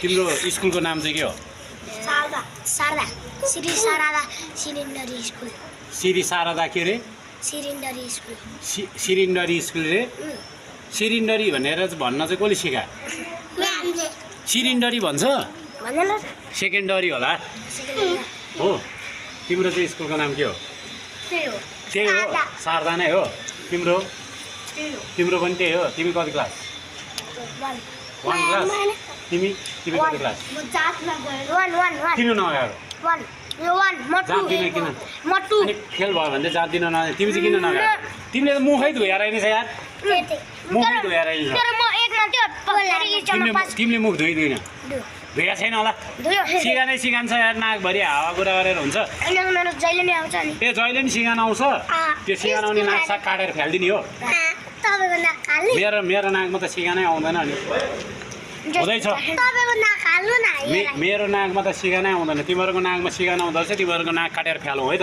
तिम्रो स्कुलको नाम चाहिँ के हो? शारदा श्री शारदा सिलिन्डरी स्कुल श्री शारदा के रे? सिलिन्डरी स्कुल सिरिन्डरी स्कुल रे? सिरिन्डरी भनेर भन्न चाहिँ कसले सिका? म्यामले सिरिन्डरी भन्छ? भन्दैन सेकेन्डरी होला हो। तिम्रो चाहिँ स्कुलको नाम के हो? त्यही हो शारदा नै हो। तिम्रो पनि त्यही हो। तिमी कति क्लास? 1 क्लास। तिमी कति क्लास? किन नगयो? जाँदिन किन? अनि फेल भयो भने चाहिँ जाँदिन न। तिमी चाहिँ किन नगयो? तिमीले त मुखै धोएर आइरहेछ यार। मुखै धोएर आइरहेछ। तिमीले मुख धोइदिन? धोया छैन होला। सिगानै सिकान्छ यार। नाकभरि हावा कुरा गरेर हुन्छ। ए जहिले नि सिगान आउँछ। त्यो सिगान आउने नाक साग काटेर फ्यालिदिने हो। मेरो नाकमा त सिगानै आउँदैन नि। हुँदैछ मेरो नाकमा त सिगानै आउँदैन। तिमीहरूको नाकमा सिगान आउँदो रहेछ। तिमीहरूको नाक काटेर फ्यालौँ है त।